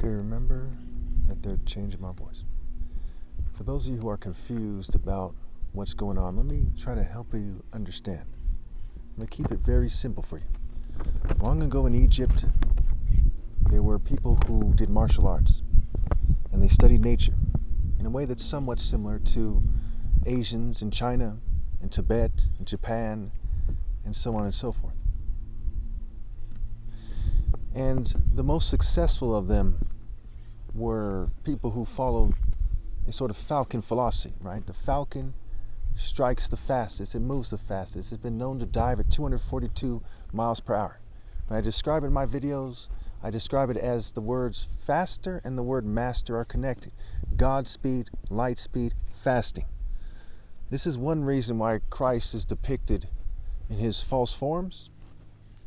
Okay, remember that they're changing my voice. For those of you who are confused about what's going on, let me try to help you understand. I'm going to keep it very simple for you. Long ago in Egypt, there were people who did martial arts, and they studied nature in a way that's somewhat similar to Asians in China, in Tibet, in Japan, and so on and so forth. And the most successful of them were people who followed a sort of falcon philosophy, right? The falcon strikes the fastest, it moves the fastest. It's been known to dive at 242 miles per hour. When I describe it in my videos, I describe it as the words faster and the word master are connected. God speed, light speed, fasting. This is one reason why Christ is depicted in his false forms.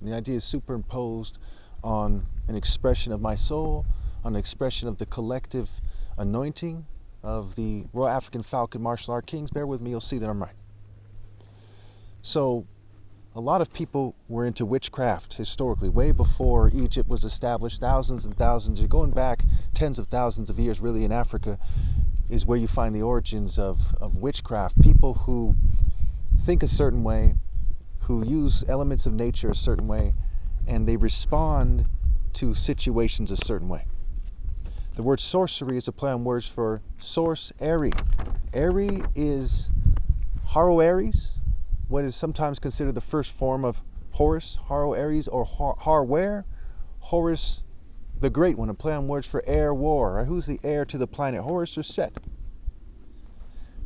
And the idea is superimposed on an expression of my soul, on an expression of the collective anointing of the Royal African Falcon Martial Art Kings. Bear with me, you'll see that I'm right. So, a lot of people were into witchcraft historically, way before Egypt was established, thousands and thousands. You're going back tens of thousands of years, really, in Africa is where you find the origins of witchcraft. People who think a certain way, who use elements of nature a certain way, and they respond to situations a certain way. The word sorcery is a play on words for source, Eri. Eri is Haro Aries, what is sometimes considered the first form of Horus, Haro Aries, or Harware, Horus the Great One, a play on words for heir war. Right? Who's the heir to the planet, Horus or Set?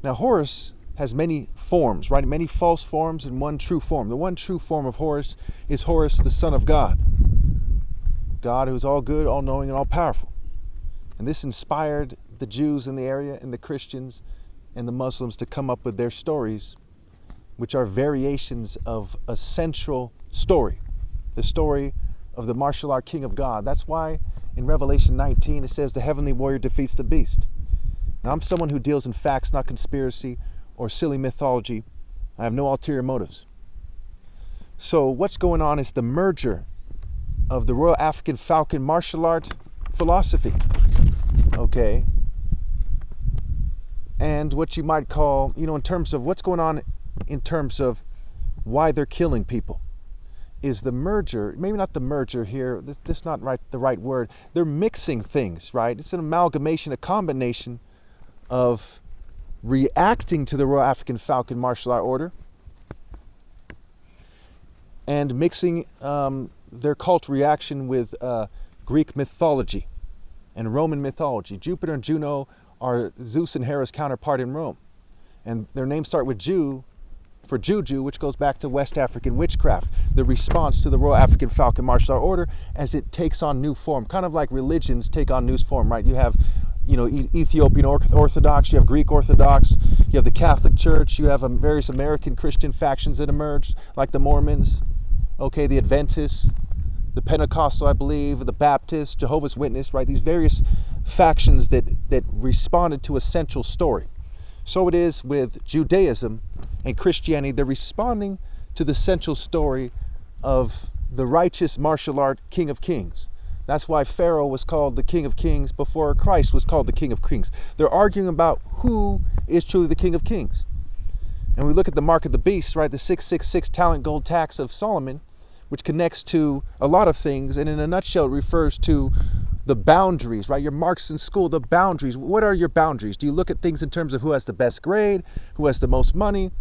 Now Horus has many forms, right? Many false forms and one true form. The one true form of Horus is Horus, the Son of God. God who is all good, all knowing, and all powerful. And this inspired the Jews in the area and the Christians and the Muslims to come up with their stories, which are variations of a central story, the story of the martial art king of God. That's why in Revelation 19 it says the heavenly warrior defeats the beast. Now I'm someone who deals in facts, not conspiracy or silly mythology. I have no ulterior motives. So what's going on is the merger of the Royal African Falcon martial art philosophy, okay, and what you might call, in terms of what's going on in terms of why they're killing people, is the merger, maybe not the merger here, this is not the right word, they're mixing things, right? It's an amalgamation, a combination of reacting to the Royal African Falcon martial art order and mixing their cult reaction with Greek mythology and Roman mythology. Jupiter and Juno are Zeus and Hera's counterpart in Rome. And their names start with Jew for Juju, which goes back to West African witchcraft, the response to the Royal African Falcon martial art order as it takes on new form, kind of like religions take on new form, right? You have Ethiopian Orthodox, you have Greek Orthodox, you have the Catholic Church, you have various American Christian factions that emerged, like the Mormons, okay, the Adventists, the Pentecostal, I believe, the Baptists, Jehovah's Witness, right? These various factions that responded to a central story. So it is with Judaism and Christianity. They're responding to the central story of the righteous martial art King of Kings. That's why Pharaoh was called the King of Kings before Christ was called the King of Kings. They're arguing about who is truly the King of Kings. And we look at the mark of the beast, right? The 666 talent gold tax of Solomon, which connects to a lot of things. And in a nutshell, it refers to the boundaries, right? Your marks in school, the boundaries. What are your boundaries? Do you look at things in terms of who has the best grade, who has the most money,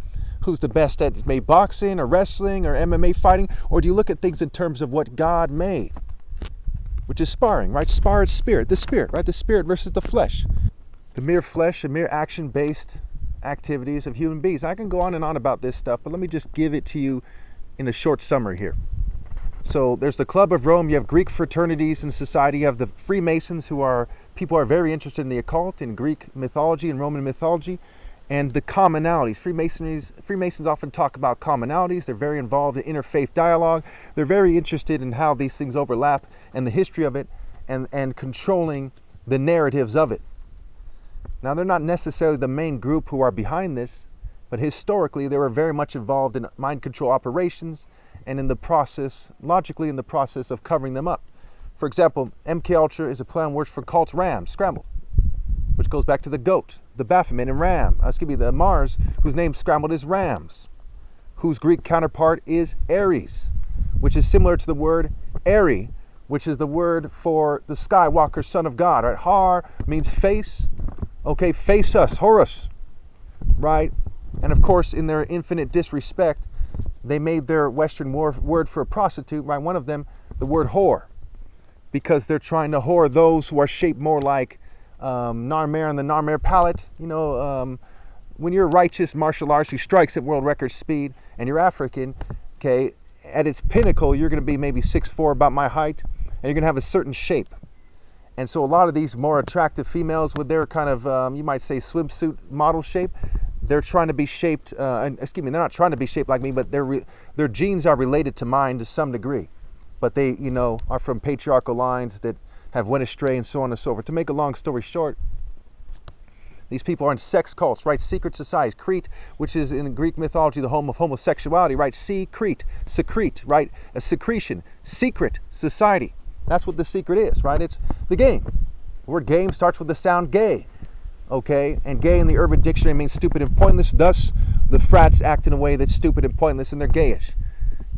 who's the best at maybe boxing or wrestling or MMA fighting? Or do you look at things in terms of what God made, which is sparring, right? Spar is spirit, right? The spirit versus the flesh. The mere flesh and mere action-based activities of human beings. I can go on and on about this stuff, but let me just give it to you in a short summary here. So there's the Club of Rome, you have Greek fraternities in society, you have the Freemasons people who are very interested in the occult, in Greek mythology and Roman mythology, and the commonalities. Freemasons often talk about commonalities. They're very involved in interfaith dialogue. They're very interested in how these things overlap and the history of it and controlling the narratives of it. Now, they're not necessarily the main group who are behind this, but historically they were very much involved in mind control operations and in the process, logically in the process of covering them up. For example, MK Ultra is a play on words for cult ram, scrambled, which goes back to the goat, the Baphomet, and ram. The Mars, whose name scrambled is Rams, whose Greek counterpart is Ares, which is similar to the word Eri, which is the word for the Skywalker, son of God, right? Har means face, okay, face us, Horus, right? And of course, in their infinite disrespect, they made their Western word for a prostitute, right? One of them, the word whore, because they're trying to whore those who are shaped more like Narmer and the Narmer palette. When you're righteous martial arts who strikes at world record speed and you're African, okay, at its pinnacle, you're going to be maybe 6'4", about my height, and you're going to have a certain shape. And so a lot of these more attractive females with their kind of, you might say, swimsuit model shape, they're trying to be shaped, they're not trying to be shaped like me, but their genes are related to mine to some degree. But they, are from patriarchal lines that have went astray and so on and so forth. To make a long story short, these people are in sex cults, right? Secret societies. Crete, which is in Greek mythology the home of homosexuality, right? Secrete, right? A secretion, secret society. That's what the secret is, right? It's the game. The word game starts with the sound gay, okay? And gay in the Urban Dictionary means stupid and pointless. Thus, the frats act in a way that's stupid and pointless, and they're gayish.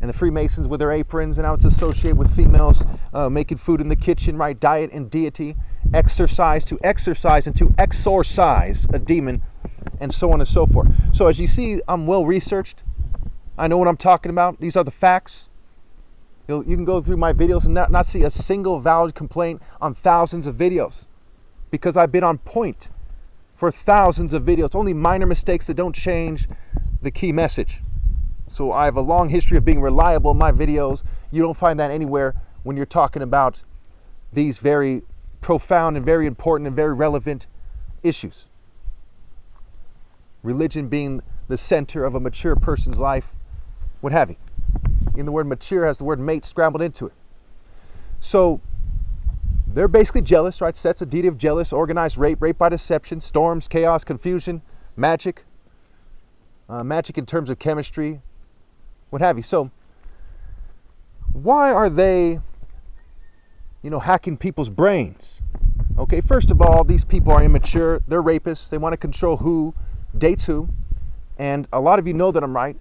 And the Freemasons with their aprons, and how it's associated with females making food in the kitchen, right? Diet and deity, exercise, to exercise and to exorcise a demon, and so on and so forth. So as you see, I'm well researched. I know what I'm talking about. These are the facts. You can go through my videos and not see a single valid complaint on thousands of videos, because I've been on point for thousands of videos. Only minor mistakes that don't change the key message. So I have a long history of being reliable in my videos. You don't find that anywhere when you're talking about these very profound and very important and very relevant issues. Religion being the center of a mature person's life, what have you. In the word mature has the word mate scrambled into it. So they're basically jealous, right? Sets a deity of jealous, organized rape by deception, storms, chaos, confusion, magic. Magic in terms of chemistry, what have you. So why are they, hacking people's brains? Okay, first of all, these people are immature. They're rapists. They want to control who dates who. And a lot of you know that I'm right.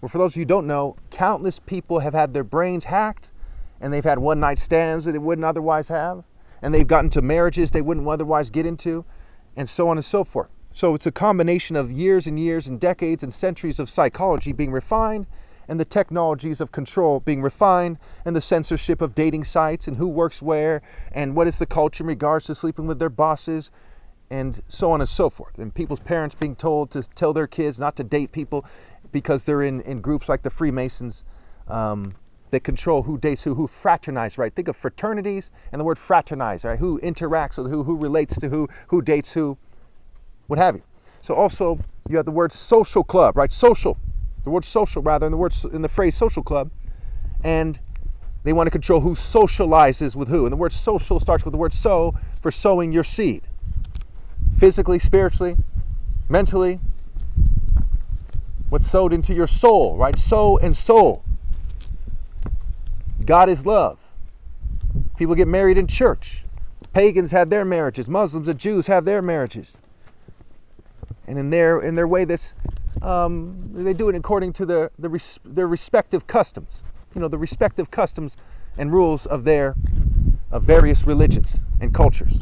Well, for those of you who don't know, countless people have had their brains hacked, and they've had one-night stands that they wouldn't otherwise have, and they've gotten to marriages they wouldn't otherwise get into, and so on and so forth. So it's a combination of years and years and decades and centuries of psychology being refined, and the technologies of control being refined, and the censorship of dating sites and who works where, and what is the culture in regards to sleeping with their bosses, and so on and so forth. And people's parents being told to tell their kids not to date people because they're in groups like the Freemasons that control who dates who fraternize, right? Think of fraternities and the word fraternize, right? Who interacts with who relates to who dates who, what have you. So also you have the word social club, right? Social. The word social rather in the phrase social club, and they want to control who socializes with who. And the word social starts with the word sow, for sowing your seed. Physically, spiritually, mentally, what's sowed into your soul, right? Soul and soul. God is love. People get married in church. Pagans had their marriages. Muslims and Jews have their marriages. And in their way, that's they do it according to their respective customs. The respective customs and rules of various religions and cultures.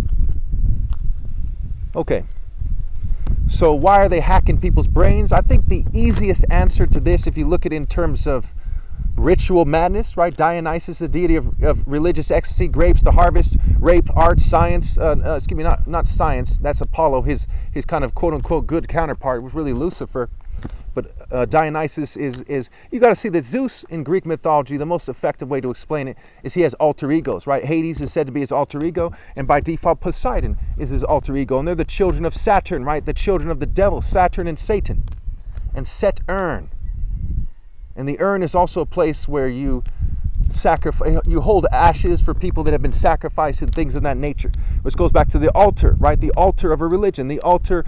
Okay. So why are they hacking people's brains? I think the easiest answer to this, if you look at it in terms of ritual madness, right? Dionysus, the deity of religious ecstasy, grapes, the harvest, rape, art, science, not science, that's Apollo, his kind of quote-unquote good counterpart was really Lucifer. But Dionysus is you got to see that Zeus in Greek mythology, the most effective way to explain it is he has alter egos, right? Hades is said to be his alter ego, and by default Poseidon is his alter ego, and they're the children of Saturn, right? The children of the devil, Saturn and Satan, and Saturn. And the urn is also a place where you hold ashes for people that have been sacrificed and things of that nature, which goes back to the altar, right? The altar of a religion, the alter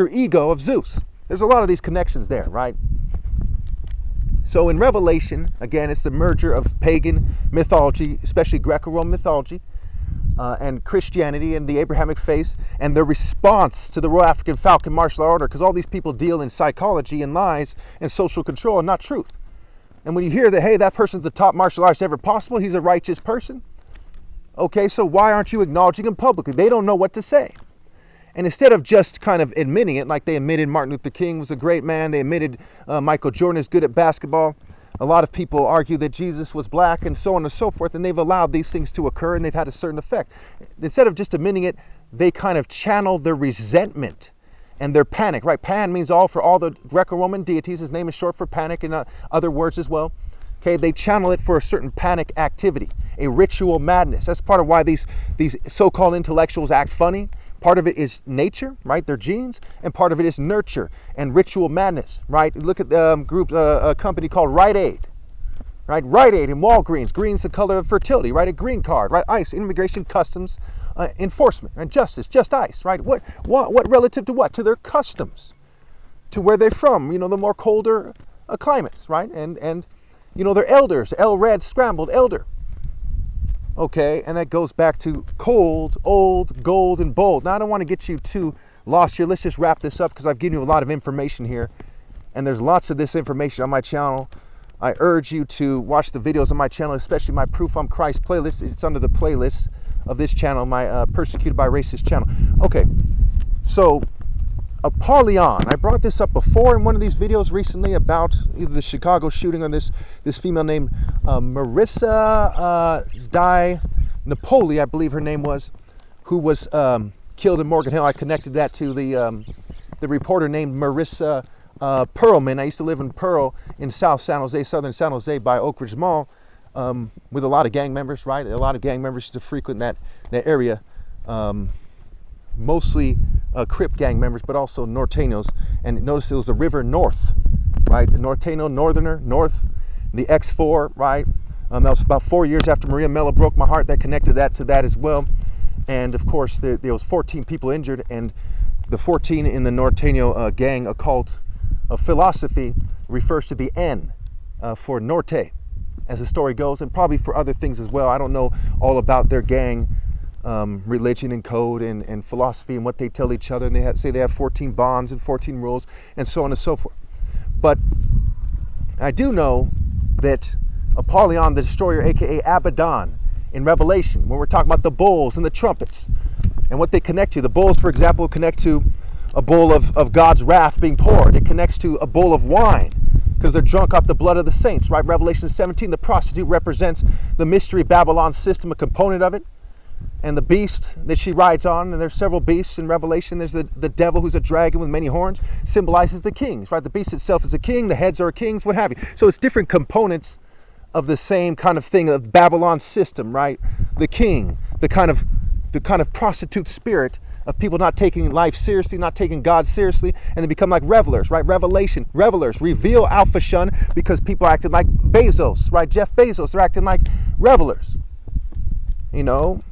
ego of Zeus. There's a lot of these connections there, right? So in Revelation, again, it's the merger of pagan mythology, especially Greco-Roman mythology, and Christianity and the Abrahamic faith, and their response to the Royal African Falcon martial order, because all these people deal in psychology and lies and social control and not truth. And when you hear that, hey, that person's the top martial artist ever possible, he's a righteous person. Okay, so why aren't you acknowledging him publicly? They don't know what to say. And instead of just kind of admitting it, like they admitted Martin Luther King was a great man, they admitted Michael Jordan is good at basketball. A lot of people argue that Jesus was black and so on and so forth, and they've allowed these things to occur and they've had a certain effect. Instead of just admitting it, they kind of channel their resentment and their panic, right? Pan means all for all the Greco-Roman deities. His name is short for panic and other words as well. Okay, they channel it for a certain panic activity, a ritual madness. That's part of why these so-called intellectuals act funny. Part of it is nature, right? Their genes, and part of it is nurture and ritual madness, right? Look at a company called Rite Aid, right? Rite Aid and Walgreens. Green's the color of fertility, right? A green card, right? ICE, immigration, customs, enforcement, and justice, just ICE, right? What relative to what? To their customs, to where they're from. You know, the more colder climates, right? And you know, their elders, red, scrambled, elder. Okay, and that goes back to cold, old, gold, and bold. Now, I don't want to get you too lost here. Let's just wrap this up because I've given you a lot of information here. And there's lots of this information on my channel. I urge you to watch the videos on my channel, especially my Proof I'm Christ playlist. It's under the playlist of this channel, my Persecuted by Racist channel. Okay, so Apollyon. I brought this up before in one of these videos recently about either the Chicago shooting or this female named Marissa DiNapoli, I believe her name was, who was killed in Morgan Hill. I connected that to the reporter named Marissa Pearlman. I used to live in Pearl in South San Jose, southern San Jose by Oak Ridge Mall, with a lot of gang members, right? A lot of gang members used to frequent that area. Mostly Crip gang members, but also Norteños. And notice it was the river north, right? The Norteño, northerner, north, the X4, right? That was about 4 years after Maria Mello broke my heart. That connected that to that as well. And of course, there was 14 people injured, and the 14 in the Norteño gang occult philosophy refers to the N for Norte, as the story goes, and probably for other things as well. I don't know all about their gang religion and code and philosophy and what they tell each other, and they say they have 14 bonds and 14 rules and so on and so forth. But I do know that Apollyon the Destroyer, aka Abaddon, in Revelation, when we're talking about the bowls and the trumpets and what they connect to. The bowls, for example, connect to a bowl of God's wrath being poured. It connects to a bowl of wine because they're drunk off the blood of the saints, right? Revelation 17, the prostitute represents the mystery Babylon system, a component of it. And the beast that she rides on, and there's several beasts in Revelation. There's the devil, who's a dragon with many horns, symbolizes the kings, right? The beast itself is a king, the heads are kings, what have you. So it's different components of the same kind of thing, of Babylon system, right? The king, the kind of prostitute spirit of people not taking life seriously, not taking God seriously, and they become like revelers, right? Revelers reveal Alpha Shun because people are acting like Bezos, right? Jeff Bezos, they're acting like revelers. You know,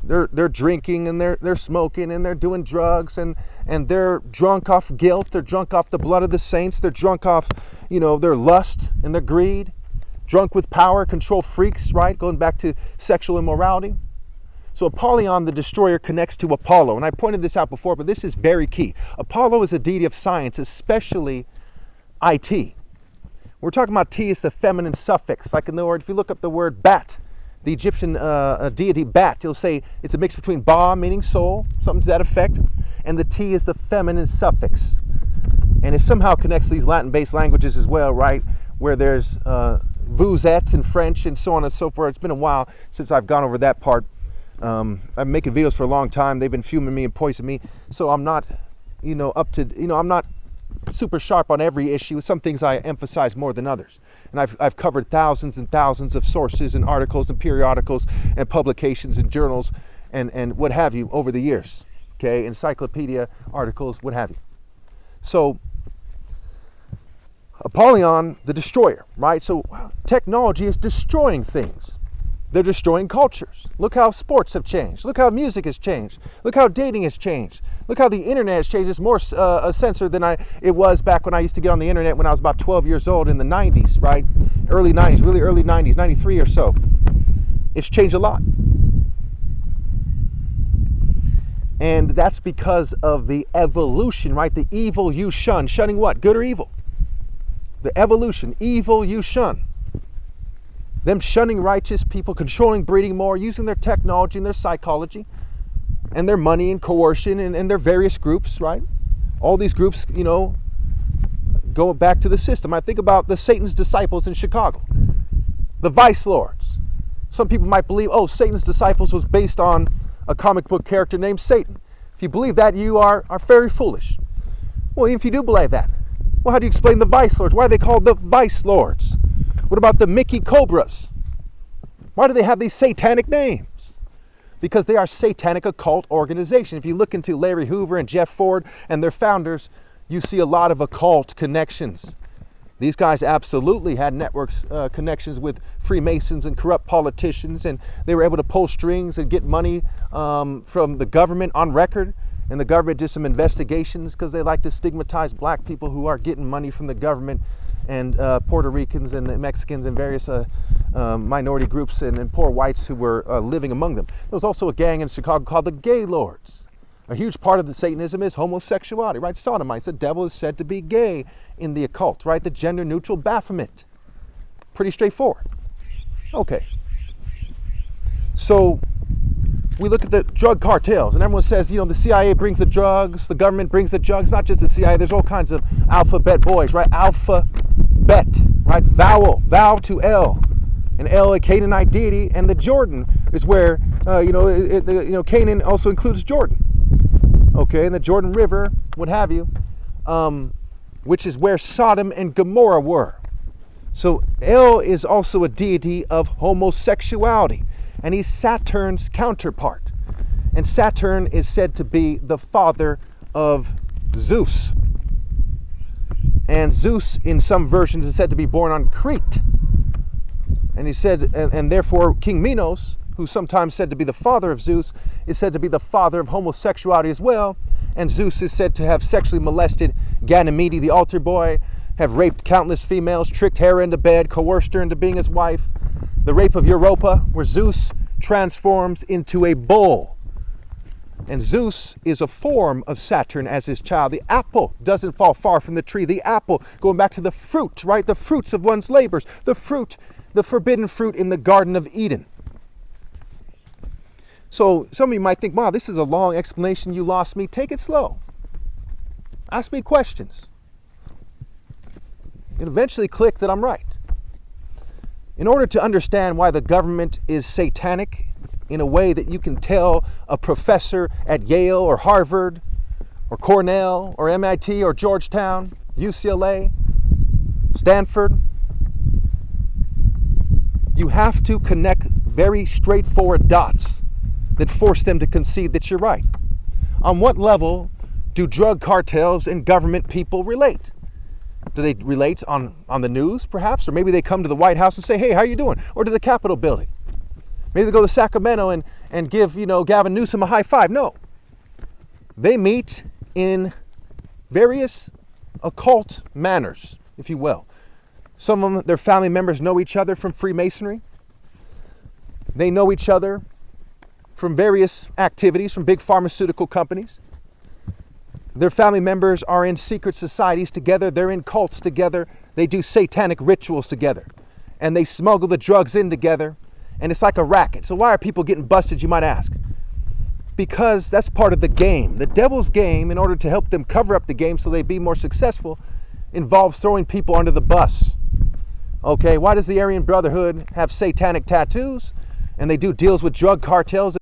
they're drinking and they're smoking and they're doing drugs and they're drunk off guilt. They're drunk off the blood of the saints. They're drunk off, you know, their lust and their greed. Drunk with power, control freaks, right? Going back to sexual immorality. So Apollyon the Destroyer connects to Apollo. And I pointed this out before, but this is very key. Apollo is a deity of science, especially IT. We're talking about T is the feminine suffix. Like in the word, if you look up the word bat, the Egyptian deity Bat, you'll say it's a mix between Ba, meaning soul, something to that effect, and the T is the feminine suffix. And it somehow connects these Latin-based languages as well, right? Where there's vous êtes in French and so on and so forth. It's been a while since I've gone over that part. I'm making videos for a long time. They've been fuming me and poisoning me. So I'm not, I'm not super sharp on every issue. Some things I emphasize more than others. And I've covered thousands and thousands of sources and articles and periodicals and publications and journals and what have you over the years. Okay, encyclopedia articles, what have you. So Apollyon the Destroyer, right? So technology is destroying things. They're destroying cultures. Look how sports have changed. Look how music has changed. Look how dating has changed. Look how the internet has changed. It's more censored than it was back when I used to get on the internet when I was about 12 years old in the 90s, right? Early 90s, really early 90s, 93 or so. It's changed a lot. And that's because of the evolution, right? The evil you shun. Shunning what? Good or evil? The evolution. Evil you shun. Them shunning righteous people, controlling breeding more, using their technology and their psychology and their money and coercion and their various groups, right? All these groups, you know, go back to the system. I think about the Satan's disciples in Chicago, the vice lords. Some people might believe, oh, Satan's disciples was based on a comic book character named Satan. If you believe that, you are very foolish. Well, if you do believe that, well, how do you explain the vice lords? Why are they called the vice lords? What about the Mickey Cobras? Why do they have these satanic names? Because they are satanic occult organizations. If you look into Larry Hoover and Jeff Ford and their founders, you see a lot of occult connections. These guys absolutely had networks, connections with Freemasons and corrupt politicians, and they were able to pull strings and get money from the government on record. And the government did some investigations because they like to stigmatize black people who are getting money from the government, and Puerto Ricans and the Mexicans and various minority groups and poor whites who were living among them. There was also a gang in Chicago called the Gay Lords. A huge part of the Satanism is homosexuality, right? Sodomites. The devil is said to be gay in the occult, right? The gender-neutral Baphomet. Pretty straightforward. Okay. So we look at the drug cartels, and everyone says, you know, the CIA brings the drugs, the government brings the drugs, not just the CIA. There's all kinds of alphabet boys, right? Alphabet, right? Vowel to L. And L, a Canaanite deity, and the Jordan is where, Canaan also includes Jordan. Okay, and the Jordan River, what have you, which is where Sodom and Gomorrah were. So El is also a deity of homosexuality, and he's Saturn's counterpart. And Saturn is said to be the father of Zeus. And Zeus, in some versions, is said to be born on Crete. And he said, and therefore King Minos, who's sometimes said to be the father of Zeus, is said to be the father of homosexuality as well. And Zeus is said to have sexually molested Ganymede, the altar boy, have raped countless females, tricked Hera into bed, coerced her into being his wife. The rape of Europa, where Zeus transforms into a bull. And Zeus is a form of Saturn as his child. The apple doesn't fall far from the tree. The apple, going back to the fruit, right? The fruits of one's labors. The fruit, the forbidden fruit in the Garden of Eden. So some of you might think, wow, this is a long explanation. You lost me. Take it slow. Ask me questions. And eventually click that I'm right. In order to understand why the government is satanic in a way that you can tell a professor at Yale or Harvard or Cornell or MIT or Georgetown, UCLA, Stanford, you have to connect very straightforward dots that force them to concede that you're right. On what level do drug cartels and government people relate? Do they relate on the news, perhaps? Or maybe they come to the White House and say, hey, how you doing? Or to the Capitol building. Maybe they go to Sacramento and give, Gavin Newsom a high five. No. They meet in various occult manners, if you will. Some of them, their family members know each other from Freemasonry. They know each other from various activities, from big pharmaceutical companies. Their family members are in secret societies together. They're in cults together. They do satanic rituals together. And they smuggle the drugs in together. And it's like a racket. So why are people getting busted, you might ask? Because that's part of the game. The devil's game, in order to help them cover up the game so they be more successful, involves throwing people under the bus. Okay, why does the Aryan Brotherhood have satanic tattoos? And they do deals with drug cartels